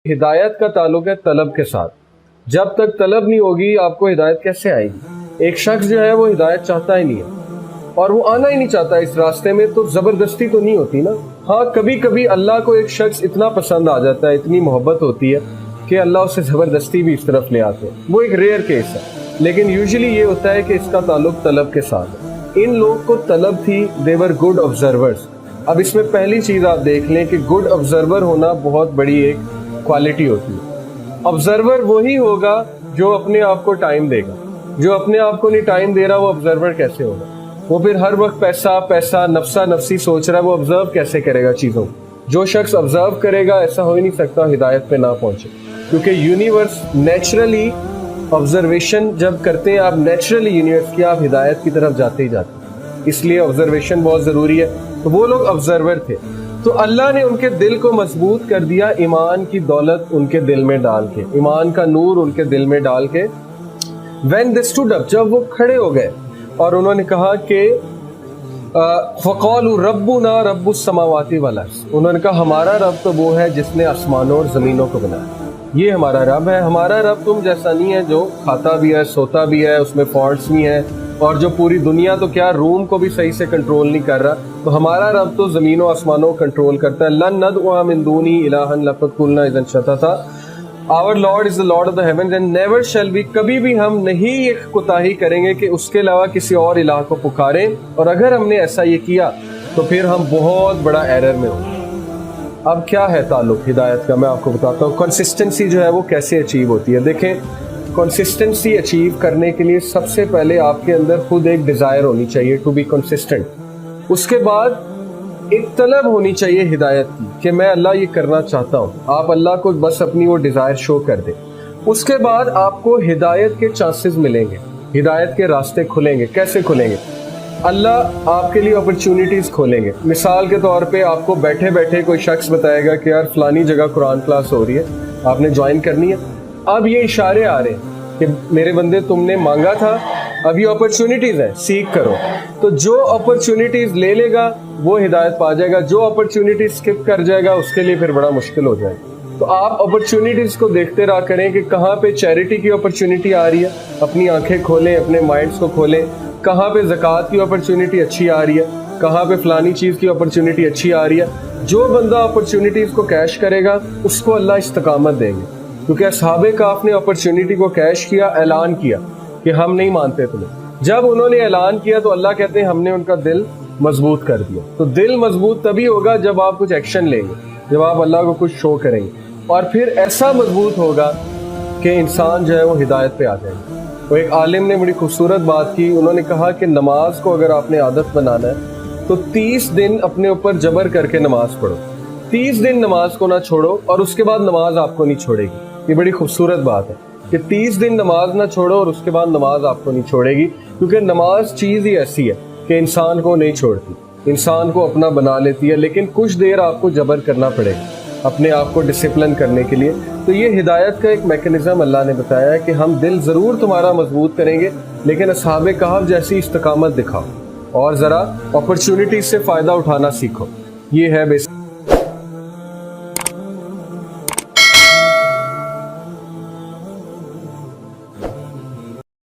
हिदायत का ताल्लुक है तलब के साथ। जब तक तलब नहीं होगी आपको हिदायत कैसे आएगी। एक शख्स जो है वो हिदायत चाहता ही नहीं है और वो आना ही नहीं चाहता इस रास्ते में, तो ज़बरदस्ती तो नहीं होती ना। हाँ, कभी कभी अल्लाह को एक शख्स इतना पसंद आ जाता है, इतनी मोहब्बत होती है कि अल्लाह उसे ज़बरदस्ती भी इस तरफ ले आते हैं, वो एक रेयर केस है। लेकिन यूजुअली ये होता है कि इसका ताल्लुक तलब के साथ है। इन लोग को तलब थी, देवर गुड ऑब्जर्वर्स। अब इसमें पहली चीज़ आप देख लें कि गुड ऑब्जर्वर होना बहुत बड़ी एक क्वालिटी होती है। ऑब्जर्वर वही होगा जो अपने आप को टाइम देगा। जो अपने आप को नहीं टाइम दे रहा वो ऑब्जर्वर कैसे होगा। वो फिर हर वक्त पैसा पैसा नफसा नफसी सोच रहा है, वो ऑब्जर्व कैसे करेगा चीज़ों को। जो शख्स ऑब्जर्व करेगा ऐसा हो ही नहीं सकता हिदायत पे ना पहुंचे, क्योंकि यूनिवर्स नेचुरली ऑब्जर्वेशन जब करते हैं आप, नेचुरली यूनिवर्स की आप हिदायत की तरफ जाते ही जाते हैं। इसलिए ऑब्जर्वेशन बहुत ज़रूरी है। तो वो लोग ऑब्जर्वर थे, तो अल्लाह ने उनके दिल को मजबूत कर दिया, ईमान की दौलत उनके दिल में डाल के, ईमान का नूर उनके दिल में डाल के। When they stood up, जब वो खड़े हो गए और उन्होंने कहा कि फ़क़ालू रब्बुना रब्बुस समावाति वल अर्ज़, उन्होंने कहा हमारा रब तो वो है जिसने आसमानों और ज़मीनों को बनाया। ये हमारा रब है। हमारा रब तुम जैसा नहीं है जो खाता भी है, सोता भी है, उसमें फॉल्ट्स भी हैं, और जो पूरी दुनिया तो क्या रूम को भी सही से कंट्रोल नहीं कर रहा। तो हमारा रब तो ज़मीनों आसमानों को कंट्रोल करता है। लन नदअ मिन दूनी इलाहन लक़द क़ुलना इज़न शतता, our lord is the lord of the heavens and never shall be, कभी भी हम नहीं एक कोताही करेंगे कि उसके अलावा किसी और इलाह को पुकारें। और अगर हमने ऐसा ये किया तो फिर हम बहुत बड़ा एरर में होंगे। अब क्या है ताल्लुक हिदायत का, मैं आपको बताता हूँ। कंसिस्टेंसी जो है वो कैसे अचीव होती है। देखें, कंसिस्टेंसी अचीव करने के लिए सबसे पहले आपके अंदर खुद एक डिज़ायर होनी चाहिए टू बी कंसिस्टेंट। उसके बाद एक तलब होनी चाहिए हिदायत की कि मैं अल्लाह ये करना चाहता हूँ। आप अल्लाह को बस अपनी वो डिज़ायर शो कर दें। उसके बाद आपको हिदायत के चांसेस मिलेंगे, हिदायत के रास्ते खुलेंगे। कैसे खुलेंगे? अल्लाह आपके लिए अपॉर्चुनिटीज़ खोलेंगे। मिसाल के तौर पे आपको बैठे बैठे कोई शख्स बताएगा कि यार फलानी जगह कुरान क्लास हो रही है, आपने ज्वाइन करनी है। अब ये इशारे आ रहे हैं कि मेरे बंदे तुमने मांगा था, अब ये अपॉर्चुनिटीज़ है, सीख करो। तो जो अपॉर्चुनिटीज़ ले लेगा वो हिदायत पा जाएगा, जो अपॉर्चुनिटीज़ स्किप कर जाएगा उसके लिए फिर बड़ा मुश्किल हो जाएगा। तो आप अपॉर्चुनिटीज़ को देखते रहा करें कि कहाँ पे चैरिटी की अपॉर्चुनिटी आ रही है, अपनी आंखें खोलें, अपने माइंड्स को खोलें। कहाँ पे ज़कात की अपॉर्चुनिटी अच्छी आ रही है, कहाँ पे फलानी चीज़ की अपॉर्चुनिटी अच्छी आ रही है। जो बंदा अपॉर्चुनिटीज़ को कैश करेगा उसको अल्लाह इस्तकामत देंगे, क्योंकि असहाबे काफ ने अपॉर्चुनिटी को कैश किया, ऐलान किया कि हम नहीं मानते तुम्हें। जब उन्होंने ऐलान किया तो अल्लाह कहते हैं हमने उनका दिल मजबूत कर दिया। तो दिल मजबूत तभी होगा जब आप कुछ एक्शन लेंगे, जब आप अल्लाह को कुछ शो करेंगे, और फिर ऐसा मजबूत होगा कि इंसान जो है वो हिदायत पे आ जाएगा। तो एक आलिम ने बड़ी खूबसूरत बात की, उन्होंने कहा कि नमाज को अगर आपने आदत बनाना है तो 30 दिन अपने ऊपर जबर करके नमाज पढ़ो। 30 दिन नमाज को ना छोड़ो और उसके बाद नमाज आपको नहीं छोड़ेगी। ये बड़ी खूबसूरत बात है कि 30 दिन नमाज ना छोड़ो और उसके बाद नमाज आपको नहीं छोड़ेगी, क्योंकि नमाज चीज़ ही ऐसी है कि इंसान को नहीं छोड़ती, इंसान को अपना बना लेती है। लेकिन कुछ देर आपको जबर करना पड़ेगा अपने आप को डिसिप्लिन करने के लिए। तो ये हिदायत का एक मैकेनिज्म अल्लाह ने बताया है कि हम दिल ज़रूर तुम्हारा मजबूत करेंगे, लेकिन असहाबे कहफ जैसी इस्तकामत दिखाओ और ज़रा अपॉर्चुनिटी से फ़ायदा उठाना सीखो। ये है बेसिक